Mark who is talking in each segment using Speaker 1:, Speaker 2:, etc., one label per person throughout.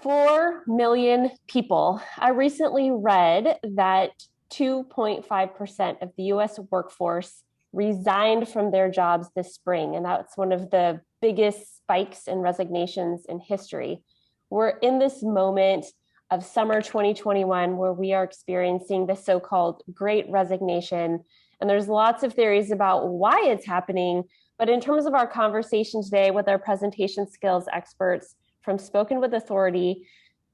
Speaker 1: 4 million people. I recently read that 2.5% of the US workforce resigned from their jobs this spring, and that's one of the biggest spikes in resignations in history. We're in this moment of summer 2021 where we are experiencing the so-called Great Resignation, and there's lots of theories about why it's happening. But in terms of our conversation today with our presentation skills experts from Spoken with Authority,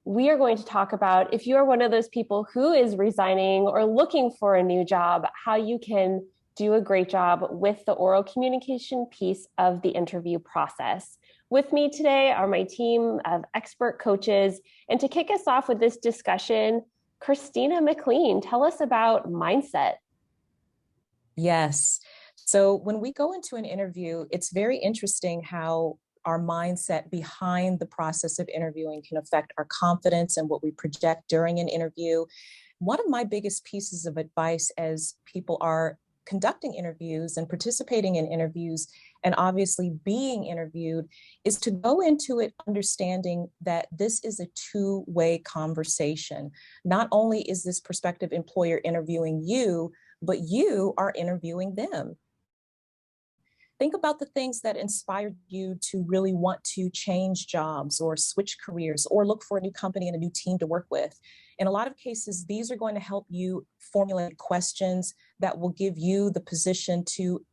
Speaker 1: we are going to talk about, if you are one of those people who is resigning or looking for a new job, how you can do a great job with the oral communication piece of the interview process. With me today are my team of expert coaches. And to kick us off with this discussion, Christina McLean, tell us about mindset.
Speaker 2: Yes. So when we go into an interview, it's very interesting how our mindset behind the process of interviewing can affect our confidence and what we project during an interview. One of my biggest pieces of advice as people are conducting interviews and participating in interviews and obviously being interviewed is to go into it understanding that this is a two-way conversation. Not only is this prospective employer interviewing you, but you are interviewing them. Think about the things that inspired you to really want to change jobs or switch careers or look for a new company and a new team to work with. In a lot of cases, these are going to help you formulate questions that will give you the position to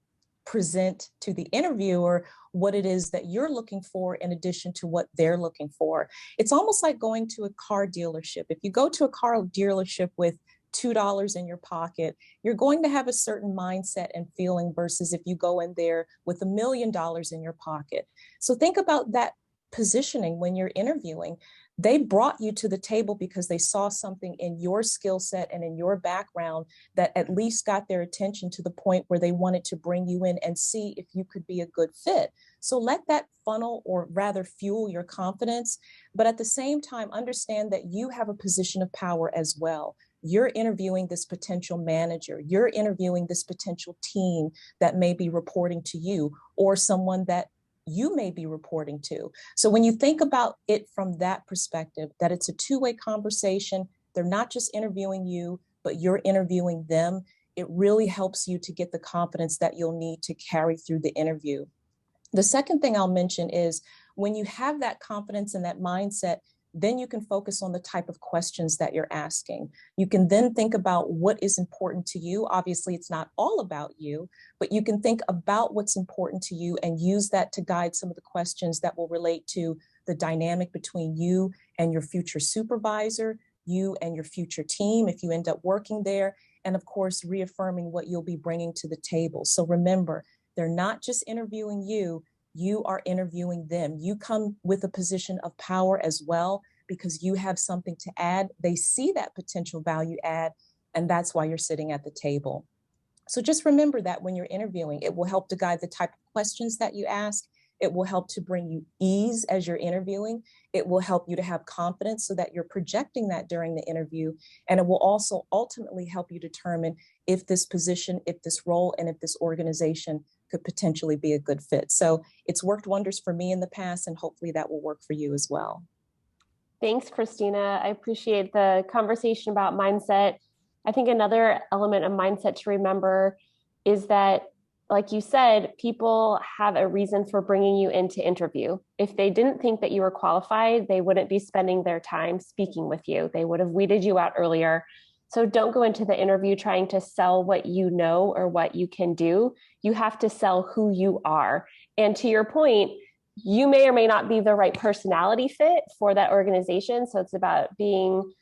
Speaker 2: present to the interviewer what it is that you're looking for in addition to what they're looking for. It's almost like going to a car dealership. If you go to a car dealership with $2 in your pocket, you're going to have a certain mindset and feeling versus if you go in there with $1 million in your pocket. So think about that positioning when you're interviewing. They brought you to the table because they saw something in your skill set and in your background that at least got their attention to the point where they wanted to bring you in and see if you could be a good fit. So let that funnel or rather fuel your confidence, but at the same time, understand that you have a position of power as well. You're interviewing this potential manager. You're interviewing this potential team that may be reporting to you or someone that you may be reporting to. So when you think about it from that perspective, that it's a two-way conversation, they're not just interviewing you, but you're interviewing them, it really helps you to get the confidence that you'll need to carry through the interview. The second thing I'll mention is when you have that confidence and that mindset, then you can focus on the type of questions that you're asking. You can then think about what is important to you. Obviously, it's not all about you, but you can think about what's important to you and use that to guide some of the questions that will relate to the dynamic between you and your future supervisor, you and your future team, if you end up working there, and of course, reaffirming what you'll be bringing to the table. So remember, they're not just interviewing you, you are interviewing them. You come with a position of power as well because you have something to add. They see that potential value add, and that's why you're sitting at the table. So just remember that when you're interviewing, it will help to guide the type of questions that you ask. It will help to bring you ease as you're interviewing. It will help you to have confidence so that you're projecting that during the interview. And it will also ultimately help you determine if this position, if this role, and if this organization could potentially be a good fit. So it's worked wonders for me in the past, and hopefully that will work for you as well.
Speaker 1: Thanks, Christina. I appreciate the conversation about mindset. I think another element of mindset to remember is that, like you said, people have a reason for bringing you into interview. If they didn't think that you were qualified, they wouldn't be spending their time speaking with you. They would have weeded you out earlier. So don't go into the interview trying to sell what you know or what you can do. You have to sell who you are. And to your point, you may or may not be the right personality fit for that organization. So it's about being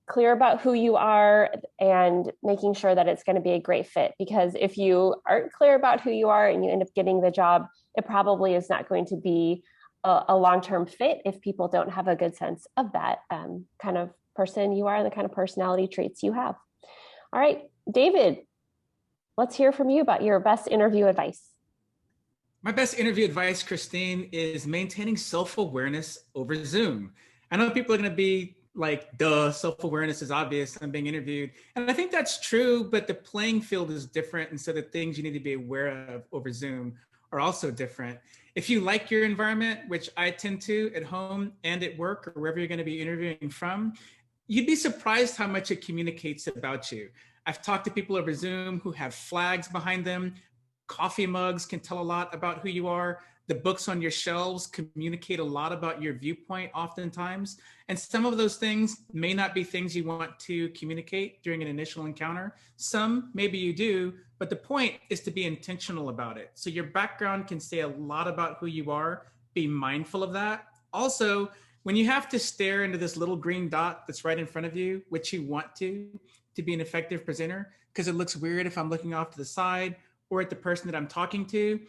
Speaker 1: clear about who you are and making sure that it's going to be a great fit. Because if you aren't clear about who you are and you end up getting the job, it probably is not going to be a long-term fit if people don't have a good sense of that kind of person you are and the kind of personality traits you have. All right, David, let's hear from you about your best interview advice.
Speaker 3: My best interview advice, Christine, is maintaining self-awareness over Zoom. I know people are going to be like, duh, self-awareness is obvious, I'm being interviewed. And I think that's true, but the playing field is different. And so the things you need to be aware of over Zoom are also different. If you like your environment, which I tend to at home and at work or wherever you're going to be interviewing from, you'd be surprised how much it communicates about you. I've talked to people over Zoom who have flags behind them. Coffee mugs can tell a lot about who you are. The books on your shelves communicate a lot about your viewpoint oftentimes. And some of those things may not be things you want to communicate during an initial encounter. Some, maybe you do, but the point is to be intentional about it. So your background can say a lot about who you are. Be mindful of that. Also, when you have to stare into this little green dot that's right in front of you, which you want to be an effective presenter, because it looks weird if I'm looking off to the side or at the person that I'm talking to,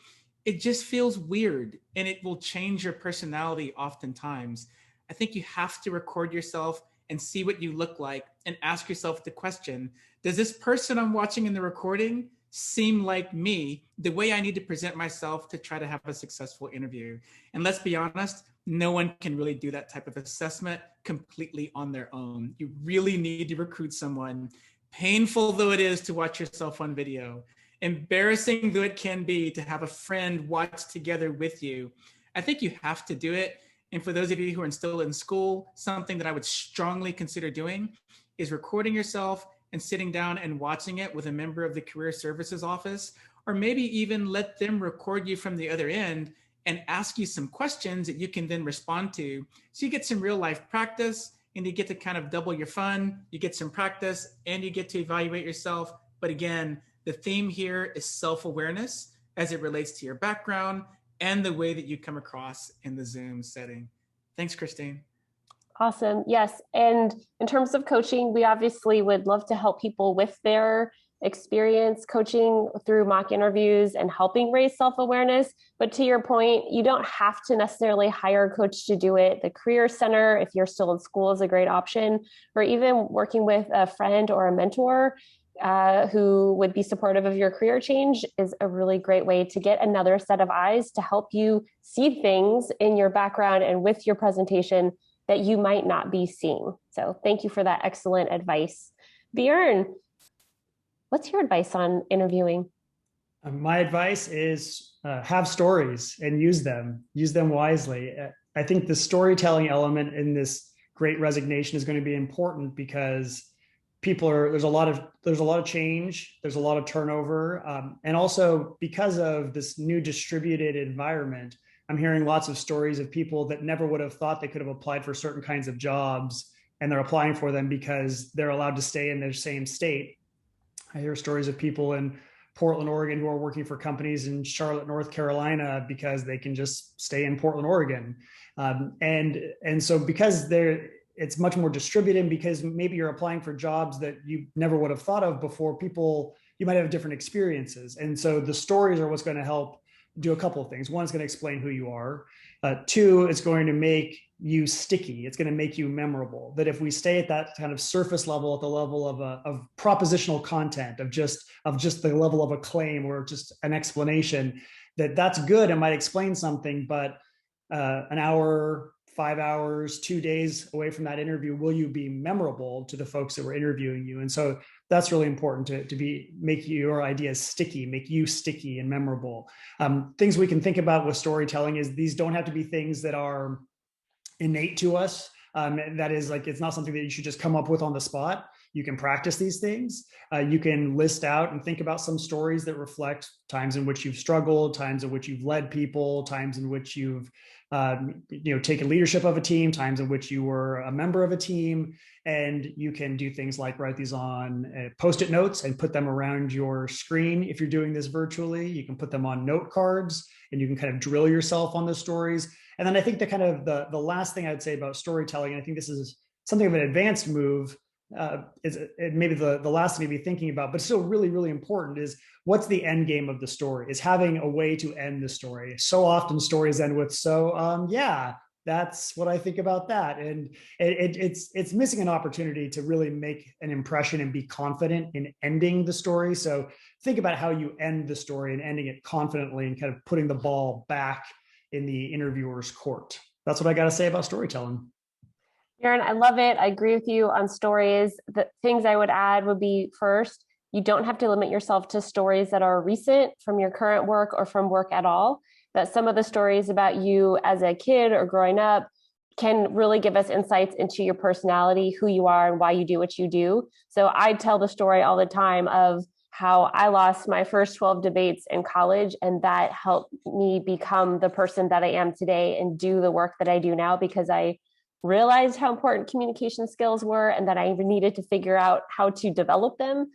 Speaker 3: it just feels weird and it will change your personality oftentimes. I think you have to record yourself and see what you look like and ask yourself the question, does this person I'm watching in the recording seem like me, the way I need to present myself to try to have a successful interview? And let's be honest, no one can really do that type of assessment completely on their own. You really need to recruit someone, painful though it is to watch yourself on video, embarrassing though it can be to have a friend watch together with you. I think you have to do it. And for those of you who are still in school, something that I would strongly consider doing is recording yourself and sitting down and watching it with a member of the career services office, or maybe even let them record you from the other end and ask you some questions that you can then respond to. So you get some real life practice and you get to kind of double your fun, you get some practice and you get to evaluate yourself. But again, the theme here is self-awareness as it relates to your background and the way that you come across in the Zoom setting. Thanks, Christine.
Speaker 1: Awesome. Yes. And in terms of coaching, we obviously would love to help people with their experience coaching through mock interviews and helping raise self-awareness. But to your point, you don't have to necessarily hire a coach to do it. The Career Center, if you're still in school, is a great option, or even working with a friend or a mentor who would be supportive of your career change is a really great way to get another set of eyes to help you see things in your background and with your presentation that you might not be seeing. So thank you for that excellent advice. Bjorn, what's your advice on interviewing?
Speaker 4: My advice is have stories and use them wisely. I think the storytelling element in this great resignation is going to be important because there's a lot of change, there's a lot of turnover, and also because of this new distributed environment, I'm hearing lots of stories of people that never would have thought they could have applied for certain kinds of jobs, and they're applying for them because they're allowed to stay in their same state. I hear stories of people in Portland, Oregon, who are working for companies in Charlotte, North Carolina, because they can just stay in Portland, Oregon. And so because it's much more distributed, because maybe you're applying for jobs that you never would have thought of before, you might have different experiences. And so the stories are what's going to help do a couple of things. One, it's going to explain who you are. Two, it's going to make you sticky. It's going to make you memorable. That if we stay at that kind of surface level, at the level of propositional content, of just the level of a claim or just an explanation, that's good and might explain something, but an hour, 5 hours, 2 days away from that interview, will you be memorable to the folks that were interviewing you? And so that's really important to make your ideas sticky, make you sticky and memorable. Things we can think about with storytelling is these don't have to be things that are innate to us. That is, like, it's not something that you should just come up with on the spot. You can practice these things. You can list out and think about some stories that reflect times in which you've struggled, times in which you've led people, times in which you've taken leadership of a team, times in which you were a member of a team. And you can do things like write these on Post-it notes and put them around your screen. If you're doing this virtually, you can put them on note cards and you can kind of drill yourself on the stories. And then I think the last thing I'd say about storytelling, and I think this is something of an advanced move, is maybe the last thing to be thinking about, but still really, really important, is what's the end game of the story? Is having a way to end the story. So often stories end with, yeah, that's what I think about that. And it's missing an opportunity to really make an impression and be confident in ending the story. So think about how you end the story and ending it confidently and kind of putting the ball back in the interviewer's court. That's what I got to say about storytelling.
Speaker 1: Aaron, I love it. I agree with you on stories. The things I would add would be, first, You don't have to limit yourself to stories that are recent from your current work or from work at all. That some of the stories about you as a kid or growing up can really give us insights into your personality, who you are, and why you do what you do. So I tell the story all the time of how I lost my first 12 debates in college, and that helped me become the person that I am today and do the work that I do now, because I realized how important communication skills were and that I needed to figure out how to develop them.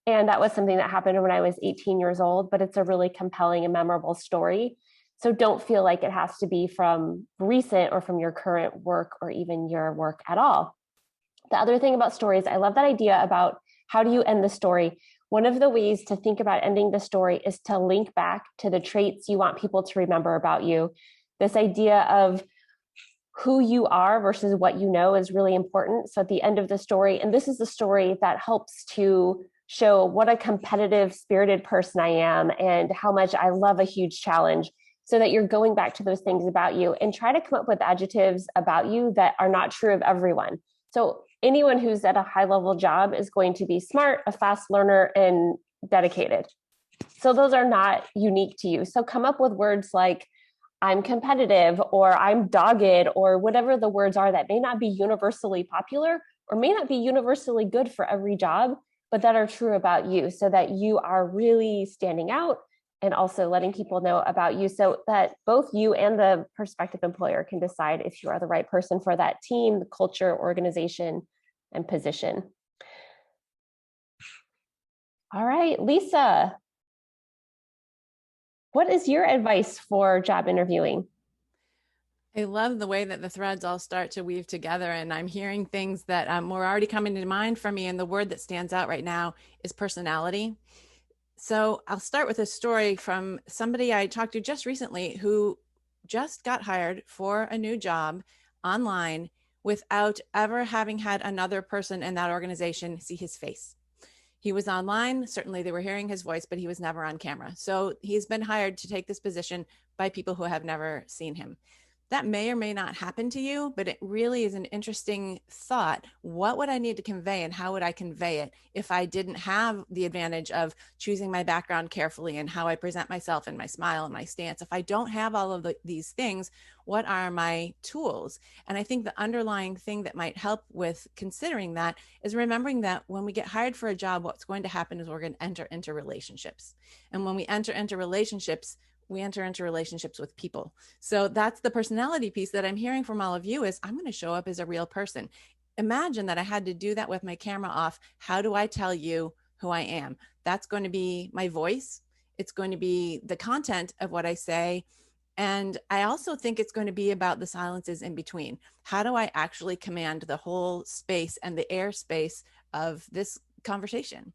Speaker 1: And that was something that happened when I was 18 years old, but it's a really compelling and memorable story. So don't feel like it has to be from recent or from your current work or even your work at all. The other thing about stories, I love that idea about how do you end the story. One of the ways to think about ending the story is to link back to the traits you want people to remember about you. This idea of who you are versus what you know is really important. So at the end of the story, and this is the story that helps to show what a competitive, spirited person I am and how much I love a huge challenge, so that you're going back to those things about you and try to come up with adjectives about you that are not true of everyone. So anyone who's at a high level job is going to be smart, a fast learner, and dedicated. So those are not unique to you. So come up with words like I'm competitive or I'm dogged or whatever the words are that may not be universally popular or may not be universally good for every job, but that are true about you, so that you are really standing out and also letting people know about you, so that both you and the prospective employer can decide if you are the right person for that team, the culture, organization, and position. All right, Lisa, what is your advice for job interviewing?
Speaker 5: I love the way that the threads all start to weave together, and I'm hearing things that were already coming to mind for me. And the word that stands out right now is personality. So I'll start with a story from somebody I talked to just recently who just got hired for a new job online without ever having had another person in that organization see his face. He was online. Certainly they were hearing his voice, but he was never on camera. So he's been hired to take this position by people who have never seen him. That may or may not happen to you, but it really is an interesting thought. What would I need to convey and how would I convey it if I didn't have the advantage of choosing my background carefully and how I present myself and my smile and my stance? If I don't have all of these things, what are my tools? And I think the underlying thing that might help with considering that is remembering that when we get hired for a job, what's going to happen is we're going to enter into relationships. And when we enter into relationships, we enter into relationships with people. So that's the personality piece that I'm hearing from all of you is I'm going to show up as a real person. Imagine that I had to do that with my camera off. How do I tell you who I am? That's going to be my voice. It's going to be the content of what I say. And I also think it's going to be about the silences in between. How do I actually command the whole space and the airspace of this conversation?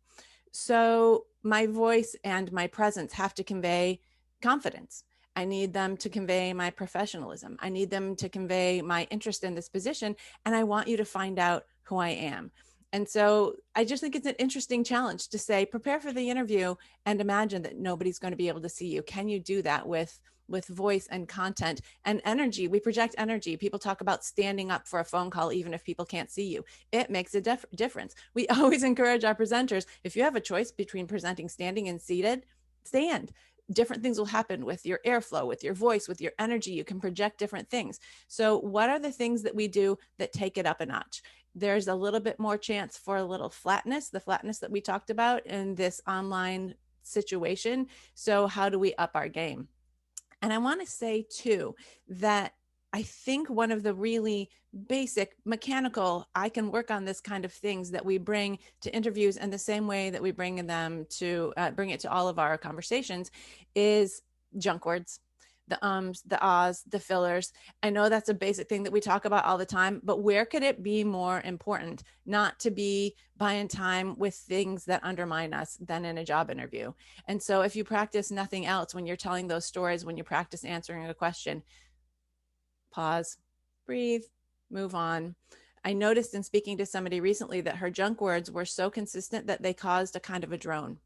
Speaker 5: So my voice and my presence have to convey confidence. I need them to convey my professionalism. I need them to convey my interest in this position. And I want you to find out who I am. And so I just think it's an interesting challenge to say, prepare for the interview and imagine that nobody's going to be able to see you. Can you do that with voice and content and energy? We project energy. People talk about standing up for a phone call, even if people can't see you. It makes a difference. We always encourage our presenters, if you have a choice between presenting standing and seated, stand. Different things will happen with your airflow, with your voice, with your energy. You can project different things. So what are the things that we do that take it up a notch? There's a little bit more chance for a little flatness, the flatness that we talked about in this online situation. So how do we up our game? And I want to say too, that I think one of the really basic mechanical, I can work on this kind of things that we bring to interviews in the same way that we bring them to bring it to all of our conversations is junk words, the ums, the ahs, the fillers. I know that's a basic thing that we talk about all the time, but where could it be more important not to be buying time with things that undermine us than in a job interview? And so if you practice nothing else, when you're telling those stories, when you practice answering a question, pause, breathe, move on. I noticed in speaking to somebody recently that her junk words were so consistent that they caused a kind of a drone.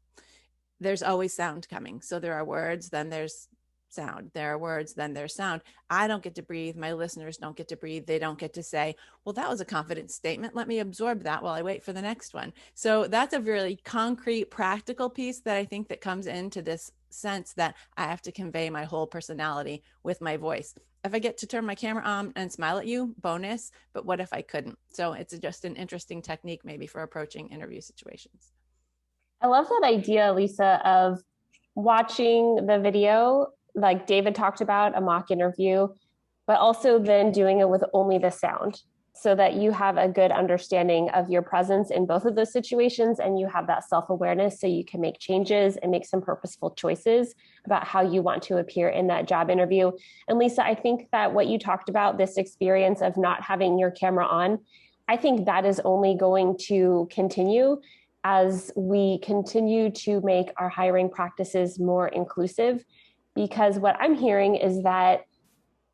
Speaker 5: There's always sound coming. So there are words, then there's sound. There are words, then there's sound. I don't get to breathe. My listeners don't get to breathe. They don't get to say, well, that was a confident statement. Let me absorb that while I wait for the next one. So that's a really concrete, practical piece that I think that comes into this sense that I have to convey my whole personality with my voice. If I get to turn my camera on and smile at you, bonus, but what if I couldn't? So it's just an interesting technique maybe for approaching interview situations.
Speaker 1: I love that idea, Lisa, of watching the video, like David talked about, a mock interview, but also then doing it with only the sound so that you have a good understanding of your presence in both of those situations and you have that self-awareness so you can make changes and make some purposeful choices about how you want to appear in that job interview. And Lisa, I think that what you talked about, this experience of not having your camera on, I think that is only going to continue as we continue to make our hiring practices more inclusive. Because what I'm hearing is that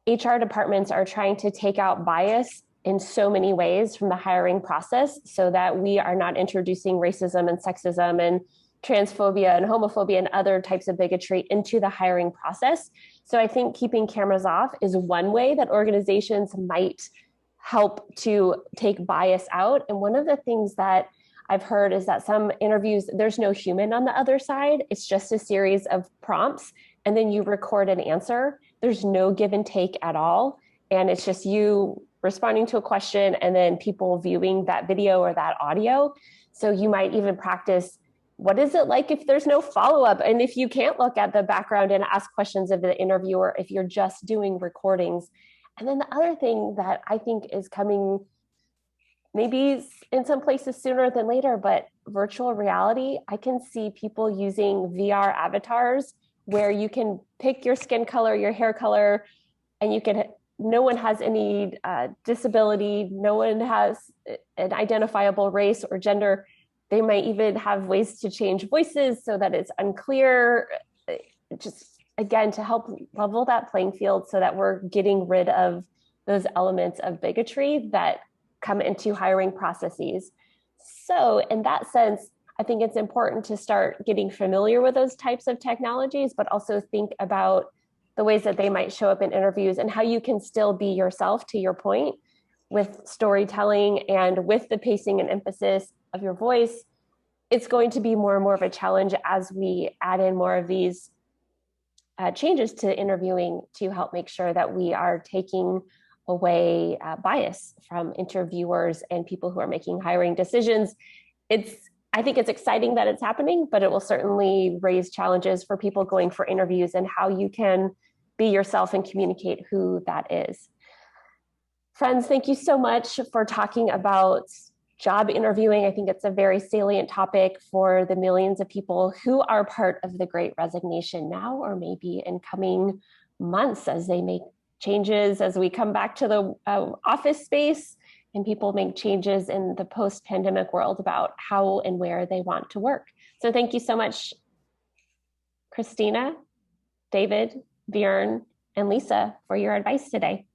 Speaker 1: HR departments are trying to take out bias in so many ways from the hiring process so that we are not introducing racism and sexism and transphobia and homophobia and other types of bigotry into the hiring process. So I think keeping cameras off is one way that organizations might help to take bias out. And one of the things that I've heard is that some interviews, there's no human on the other side. It's just a series of prompts, and then you record an answer. There's no give and take at all. And it's just you responding to a question and then people viewing that video or that audio. So you might even practice, what is it like if there's no follow-up? And if you can't look at the background and ask questions of the interviewer, if you're just doing recordings. And then the other thing that I think is coming maybe in some places sooner than later, but virtual reality, I can see people using VR avatars where you can pick your skin color, your hair color, and you can, no one has any disability, no one has an identifiable race or gender. They might even have ways to change voices so that it's unclear, just again, to help level that playing field so that we're getting rid of those elements of bigotry that come into hiring processes. So in that sense, I think it's important to start getting familiar with those types of technologies, but also think about the ways that they might show up in interviews and how you can still be yourself, to your point, with storytelling and with the pacing and emphasis of your voice. It's going to be more and more of a challenge as we add in more of these changes to interviewing to help make sure that we are taking away bias from interviewers and people who are making hiring decisions. I think it's exciting that it's happening, but it will certainly raise challenges for people going for interviews and how you can be yourself and communicate who that is. Friends, thank you so much for talking about job interviewing. I think it's a very salient topic for the millions of people who are part of the Great Resignation now, or maybe in coming months as they make changes, as we come back to the office space and people make changes in the post-pandemic world about how and where they want to work. So thank you so much, Christina, David, Bjorn, and Lisa, for your advice today.